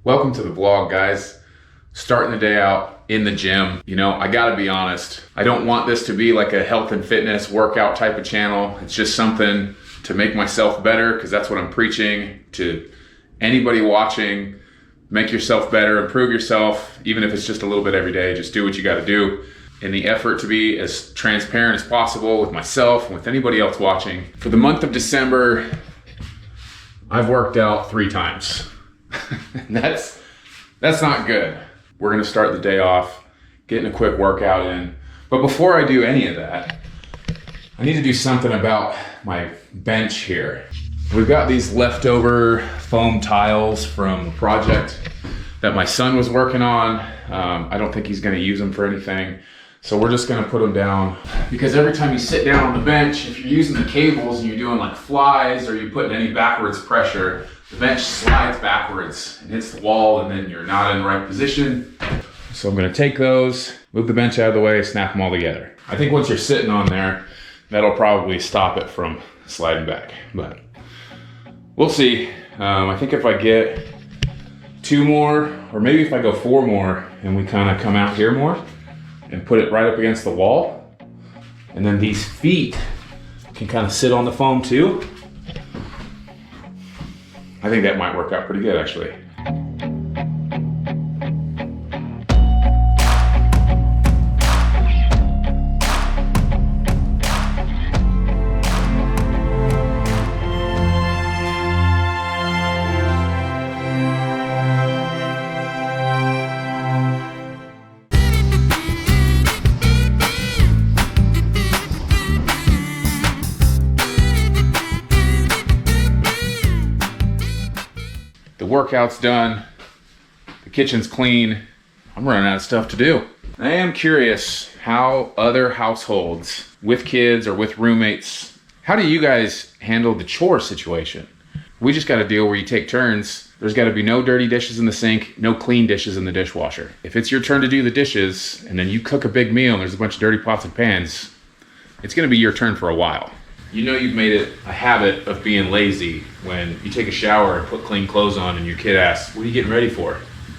Welcome to the vlog, guys. Starting the day out in the gym. You know, I gotta be honest, I don't want this to be like a health and fitness workout type of channel. It's just something to make myself better, because that's what I'm preaching to anybody watching. Make yourself better, improve yourself, even if it's just a little bit every day. Just do what you gotta do in the effort to be as transparent as possible with myself and with anybody else watching. For the month of December, I've worked out 3 times. That's not good. We're gonna start the day off getting a quick workout in. But before I do any of that, I need to do something about my bench here. We've got these leftover foam tiles from a project that my son was working on. I don't think he's gonna use them for anything. So we're just gonna put them down, because every time you sit down on the bench, if you're using the cables and you're doing like flies or you're putting any backwards pressure, the bench slides backwards and hits the wall, and then you're not in the right position. So I'm gonna take those, move the bench out of the way, snap them all together. I think once you're sitting on there, that'll probably stop it from sliding back, but we'll see. I think if I get 2 more, or maybe if I go 4 more and we kind of come out here more and put it right up against the wall, and then these feet can kind of sit on the foam too, I think that might work out pretty good, actually. The workout's done, the kitchen's clean, I'm running out of stuff to do. I am curious how other households with kids or with roommates, how do you guys handle the chore situation? We just got a deal where you take turns. There's got to be no dirty dishes in the sink, no clean dishes in the dishwasher. If it's your turn to do the dishes and then you cook a big meal and there's a bunch of dirty pots and pans, it's going to be your turn for a while. You know you've made it a habit of being lazy when you take a shower and put clean clothes on and your kid asks, what are you getting ready for?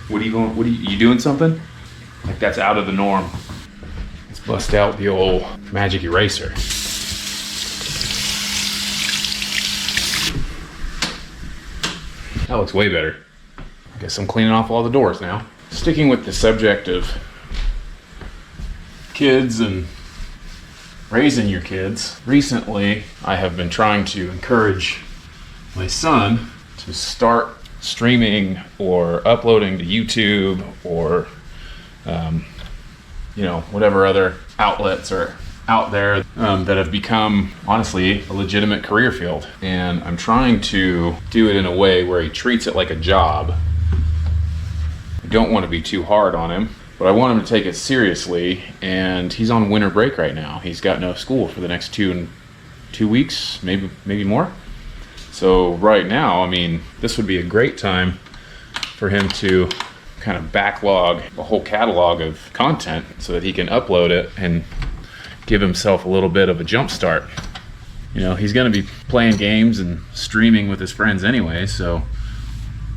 You doing something? Like, that's out of the norm. Let's bust out the old magic eraser. That looks way better. I guess I'm cleaning off all the doors now. Sticking with the subject of kids and raising your kids. Recently, I have been trying to encourage my son to start streaming or uploading to YouTube or, whatever other outlets are out there that have become, honestly, a legitimate career field. And I'm trying to do it in a way where he treats it like a job. I don't want to be too hard on him, but I want him to take it seriously, and he's on winter break right now. He's got no school for the next 2 weeks, maybe more. So right now, I mean, this would be a great time for him to kind of backlog a whole catalog of content so that he can upload it and give himself a little bit of a jump start. You know, he's gonna be playing games and streaming with his friends anyway, so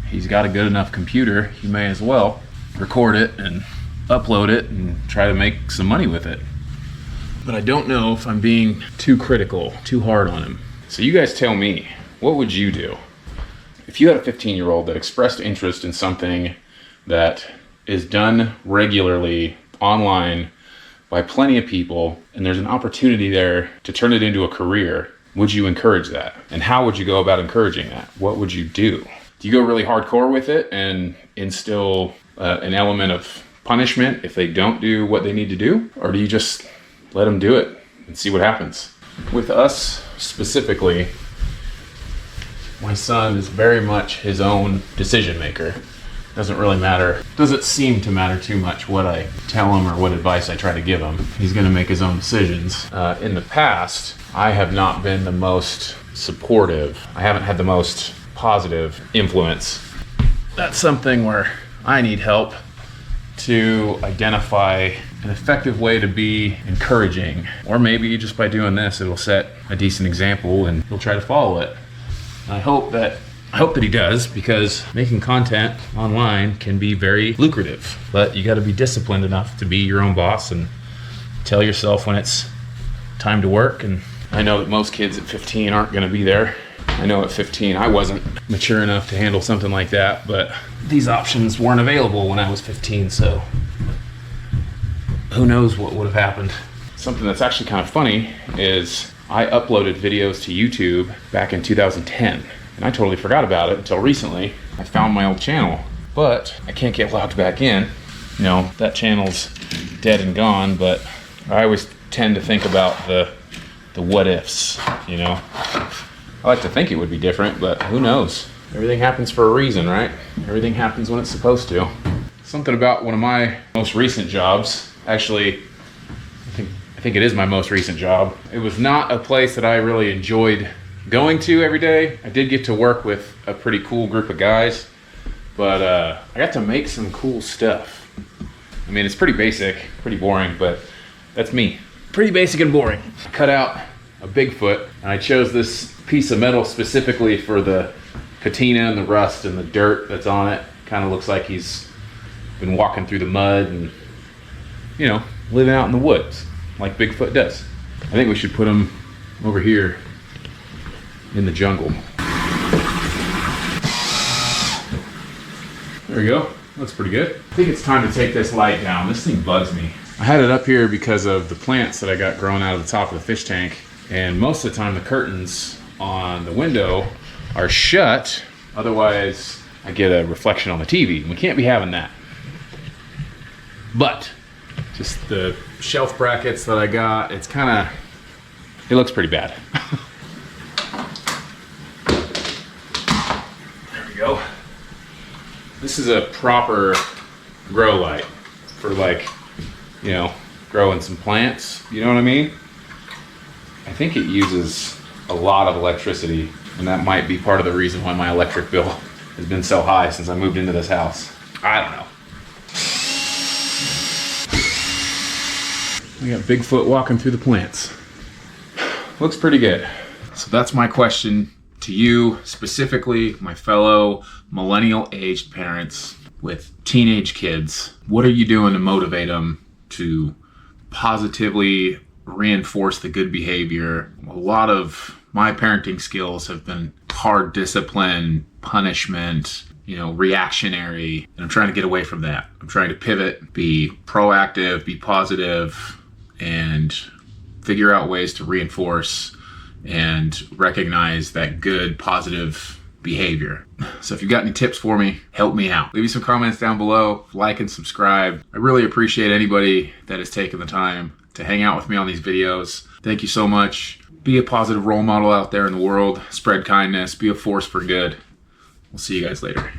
he's got a good enough computer, he may as well record it and upload it and try to make some money with it. But I don't know if I'm being too critical, too hard on him. So you guys tell me, what would you do? If you had a 15-year-old that expressed interest in something that is done regularly online by plenty of people, and there's an opportunity there to turn it into a career, would you encourage that? And how would you go about encouraging that? What would you do? Do you go really hardcore with it and instill an element of punishment if they don't do what they need to do? Or do you just let them do it and see what happens? With us specifically, my son is very much his own decision maker. Doesn't really matter, doesn't seem to matter too much what I tell him or what advice I try to give him. He's gonna make his own decisions. In the past, I have not been the most supportive. I haven't had the most positive influence. That's something where I need help to identify an effective way to be encouraging. Or maybe just by doing this, it'll set a decent example and he'll try to follow it. And I hope that I hope that he does, because making content online can be very lucrative, but you got to be disciplined enough to be your own boss and tell yourself when it's time to work. And I know that most kids at 15 aren't going to be there. I know at 15 I wasn't mature enough to handle something like that, but these options weren't available when I was 15, so who knows what would have happened. Something that's actually kind of funny is I uploaded videos to YouTube back in 2010. And I totally forgot about it until recently. I found my old channel, but I can't get logged back in. You know, that channel's dead and gone, but I always tend to think about the what ifs, you know? I like to think it would be different, but who knows? Everything happens for a reason, right? Everything happens when it's supposed to. Something about one of my most recent jobs, actually, I think it is my most recent job. It was not a place that I really enjoyed going to every day. I did get to work with a pretty cool group of guys, but I got to make some cool stuff. I mean, it's pretty basic, pretty boring, but that's me. Pretty basic and boring. I cut out a Bigfoot, and I chose this piece of metal specifically for the patina and the rust and the dirt that's on it. Kind of looks like he's been walking through the mud and, you know, living out in the woods like Bigfoot does. I think we should put him over here in the jungle. There we go. Looks pretty good. I think it's time to take this light down. This thing bugs me. I had it up here because of the plants that I got growing out of the top of the fish tank, and most of the time the curtains on the window are shut, otherwise I get a reflection on the TV. We can't be having that. But just the shelf brackets that I got, it looks pretty bad. Go. This is a proper grow light for, like, you know, growing some plants, you know what I mean? I think it uses a lot of electricity, and that might be part of the reason why my electric bill has been so high since I moved into this house. I don't know. We got Bigfoot walking through the plants. Looks pretty good. So that's my question to you, specifically my fellow millennial-aged parents with teenage kids. What are you doing to motivate them to positively reinforce the good behavior? A lot of my parenting skills have been hard discipline, punishment, you know, reactionary, and I'm trying to get away from that. I'm trying to pivot, be proactive, be positive, and figure out ways to reinforce and recognize that good, positive behavior. So if you've got any tips for me, help me out. Leave me some comments down below, like and subscribe. I really appreciate anybody that has taken the time to hang out with me on these videos. Thank you so much. Be a positive role model out there in the world. Spread kindness. Be a force for good. We'll see you guys later.